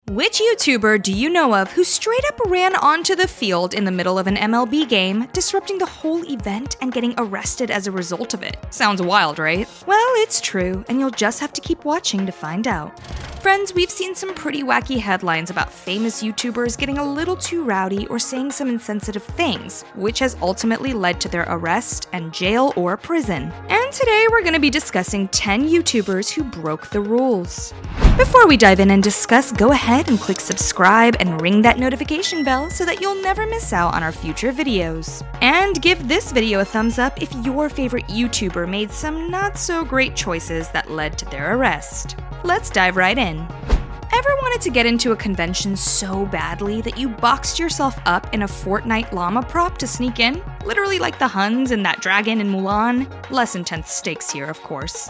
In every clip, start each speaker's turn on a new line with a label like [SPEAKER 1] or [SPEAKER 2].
[SPEAKER 1] Which YouTuber do you know of who straight up ran onto the field in the middle of an MLB game, disrupting the whole event and getting arrested as a result of it? Sounds wild, right? Well, it's true, and you'll just have to keep watching to find out. Friends, we've seen some pretty wacky headlines about famous YouTubers getting a little too rowdy or saying some insensitive things, which has ultimately led to their arrest and jail or prison. And today we're going to be discussing 10 YouTubers who broke the rules. Before we dive in and discuss, go ahead and click subscribe and ring that notification bell so that you'll never miss out on our future videos. And give this video a thumbs up if your favorite YouTuber made some not so great choices that led to their arrest. Let's dive right in. Ever wanted to get into a convention so badly that you boxed yourself up in a Fortnite llama prop to sneak in? Literally like the Huns and that dragon in Mulan? Less intense stakes here, of course.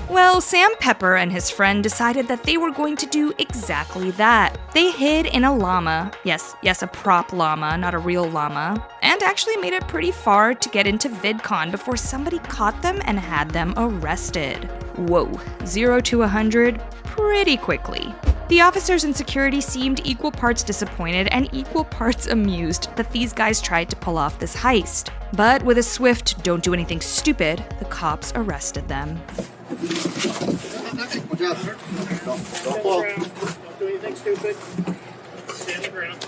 [SPEAKER 1] Well, Sam Pepper and his friend decided that they were going to do exactly that. They hid in a llama, yes, a prop llama, not a real llama, and actually made it pretty far to get into VidCon before somebody caught them and had them arrested. Whoa, 0 to 100 pretty quickly. The officers and security seemed equal parts disappointed and equal parts amused that these guys tried to pull off this heist. But with a swift "don't do anything stupid," the cops arrested them.
[SPEAKER 2] Good job, sir. Don't fall. Don't do anything stupid. Stand the ground.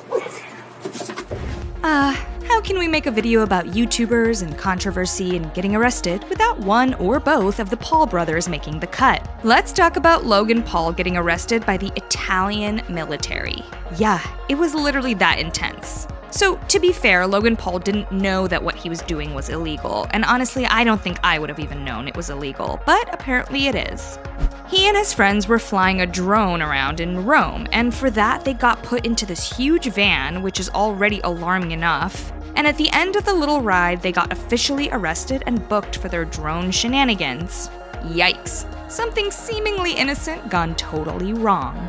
[SPEAKER 1] How can we make a video about YouTubers and controversy and getting arrested without one or both of the Paul brothers making the cut? Let's talk about Logan Paul getting arrested by the Italian military. Yeah, it was literally that intense. So, to be fair, Logan Paul didn't know that what he was doing was illegal, and honestly, I don't think I would have even known it was illegal, but apparently it is. He and his friends were flying a drone around in Rome, and for that they got put into this huge van, which is already alarming enough. And at the end of the little ride, they got officially arrested and booked for their drone shenanigans. Yikes. Something seemingly innocent gone totally wrong.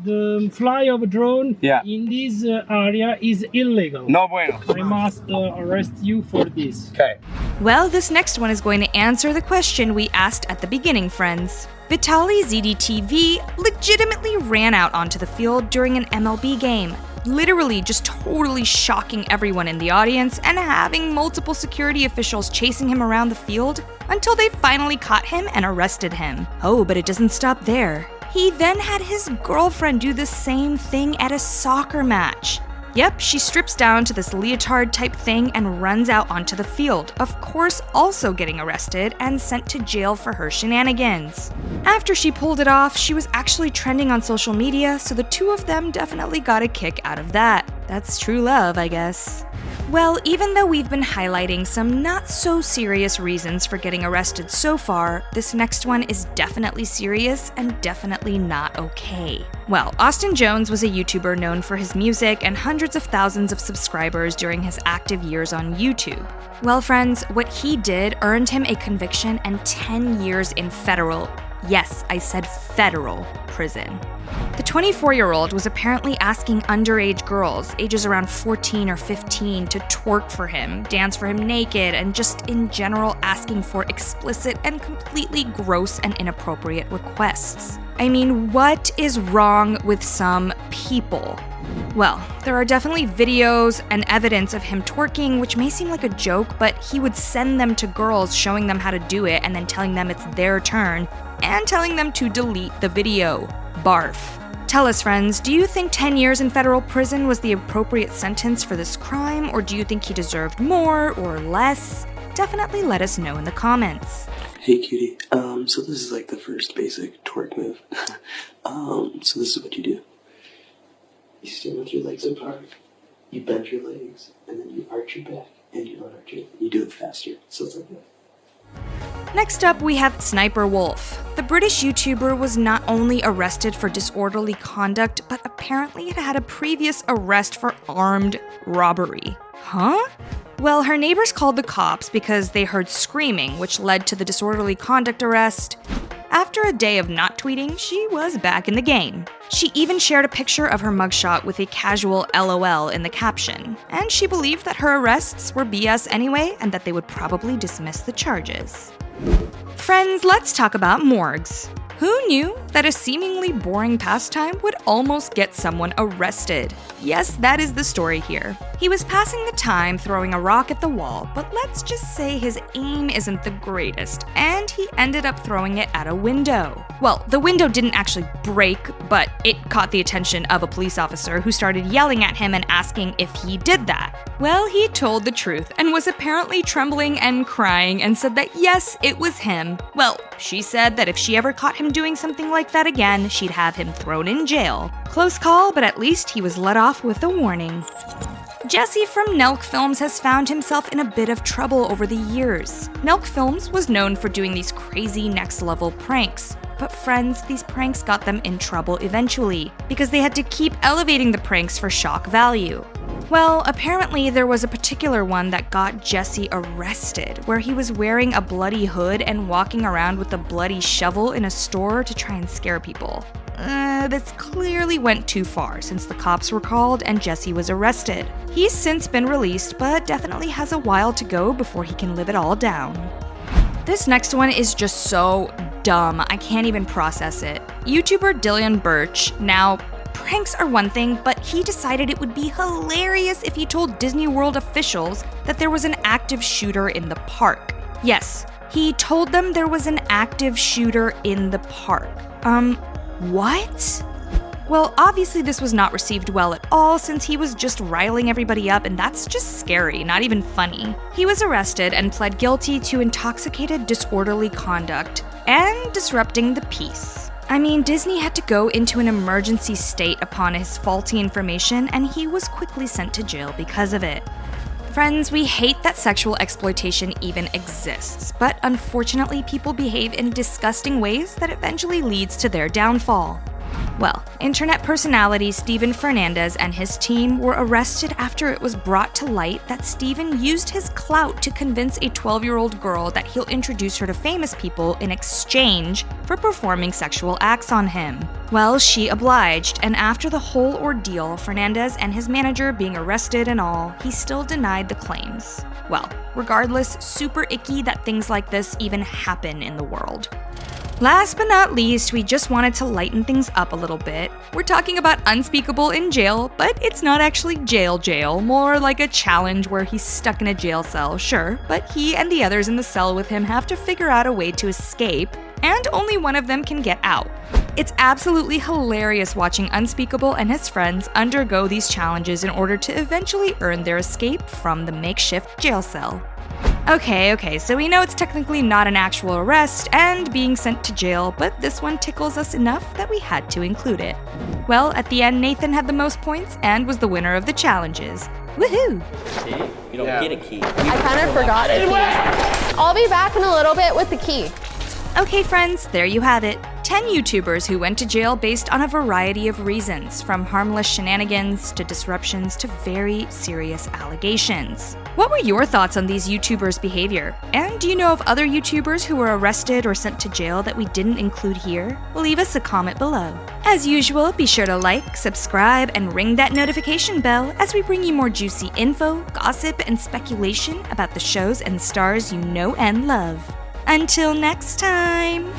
[SPEAKER 3] The fly of a drone in this area is illegal.
[SPEAKER 4] No bueno.
[SPEAKER 3] I must arrest you for this.
[SPEAKER 4] Okay.
[SPEAKER 1] Well, this next one is going to answer the question we asked at the beginning, friends. BataliziTV legitimately ran out onto the field during an MLB game, literally just totally shocking everyone in the audience and having multiple security officials chasing him around the field until they finally caught him and arrested him. Oh, but it doesn't stop there. He then had his girlfriend do the same thing at a soccer match. Yep, she strips down to this leotard type thing and runs out onto the field, of course also getting arrested and sent to jail for her shenanigans. After she pulled it off, she was actually trending on social media, so the two of them definitely got a kick out of that. That's true love, I guess. Well, even though we've been highlighting some not so serious reasons for getting arrested so far, this next one is definitely serious and definitely not okay. Well, Austin Jones was a YouTuber known for his music and hundreds of thousands of subscribers during his active years on YouTube. Well, friends, what he did earned him a conviction and 10 years in federal, yes, I said federal, prison. The 24-year-old was apparently asking underage girls, ages around 14 or 15, to twerk for him, dance for him naked, and just in general asking for explicit and completely gross and inappropriate requests. I mean, what is wrong with some people? Well, there are definitely videos and evidence of him twerking, which may seem like a joke, but he would send them to girls showing them how to do it and then telling them it's their turn, and telling them to delete the video. Barf. Tell us, friends, do you think 10 years in federal prison was the appropriate sentence for this crime, or do you think he deserved more or less? Definitely let us know in the comments.
[SPEAKER 5] Hey cutie, so this is like the first basic twerk move. So this is what you do. You stand with your legs apart, you bend your legs, and then you arch your back, and you don't arch it. You do it faster, so it's like that.
[SPEAKER 1] Next up, we have SSSniperWolf. The British YouTuber was not only arrested for disorderly conduct, but apparently had a previous arrest for armed robbery. Huh? Well, her neighbors called the cops because they heard screaming, which led to the disorderly conduct arrest. After a day of not tweeting, she was back in the game. She even shared a picture of her mugshot with a casual LOL in the caption, and she believed that her arrests were BS anyway and that they would probably dismiss the charges. Friends, let's talk about Morgz. Who knew that a seemingly boring pastime would almost get someone arrested? Yes, that is the story here. He was passing the time throwing a rock at the wall, but let's just say his aim isn't the greatest, and he ended up throwing it at a window. Well, the window didn't actually break, but it caught the attention of a police officer who started yelling at him and asking if he did that. Well, he told the truth and was apparently trembling and crying and said that yes, it was him. Well, she said that if she ever caught him doing something like that again, she'd have him thrown in jail. Close call, but at least he was let off with a warning. Jesse from Nelk Films has found himself in a bit of trouble over the years. Nelk Films was known for doing these crazy next-level pranks. But friends, these pranks got them in trouble eventually, because they had to keep elevating the pranks for shock value. Well, apparently there was a particular one that got Jesse arrested, where he was wearing a bloody hood and walking around with a bloody shovel in a store to try and scare people. This clearly went too far since the cops were called and Jesse was arrested. He's since been released, but definitely has a while to go before he can live it all down. This next one is just so dumb, I can't even process it. YouTuber Dillian Birch, now, pranks are one thing, but he decided it would be hilarious if he told Disney World officials that there was an active shooter in the park. Yes, he told them there was an active shooter in the park. What? Well, obviously this was not received well at all since he was just riling everybody up, and that's just scary, not even funny. He was arrested and pled guilty to intoxicated disorderly conduct and disrupting the peace. I mean, Disney had to go into an emergency state upon his faulty information, and he was quickly sent to jail because of it. Friends, we hate that sexual exploitation even exists, but unfortunately people behave in disgusting ways that eventually leads to their downfall. Well, internet personality Steven Fernandez and his team were arrested after it was brought to light that Steven used his clout to convince a 12-year-old girl that he'll introduce her to famous people in exchange for performing sexual acts on him. Well, she obliged, and after the whole ordeal, Fernandez and his manager being arrested and all, he still denied the claims. Well, regardless, super icky that things like this even happen in the world. Last but not least, we just wanted to lighten things up a little bit. We're talking about Unspeakable in jail, but it's not actually jail, more like a challenge where he's stuck in a jail cell, sure, but he and the others in the cell with him have to figure out a way to escape, and only one of them can get out. It's absolutely hilarious watching Unspeakable and his friends undergo these challenges in order to eventually earn their escape from the makeshift jail cell. Okay, so we know it's technically not an actual arrest and being sent to jail, but this one tickles us enough that we had to include it. Well, at the end, Nathan had the most points and was the winner of the challenges. Woohoo!
[SPEAKER 4] See? You don't get a key.
[SPEAKER 6] I kind of forgot it. I'll be back in a little bit with the key.
[SPEAKER 1] Okay, friends, there you have it. 10 YouTubers who went to jail based on a variety of reasons, from harmless shenanigans to disruptions to very serious allegations. What were your thoughts on these YouTubers' behavior? And do you know of other YouTubers who were arrested or sent to jail that we didn't include here? Leave us a comment below. As usual, be sure to like, subscribe, and ring that notification bell as we bring you more juicy info, gossip, and speculation about the shows and stars you know and love. Until next time!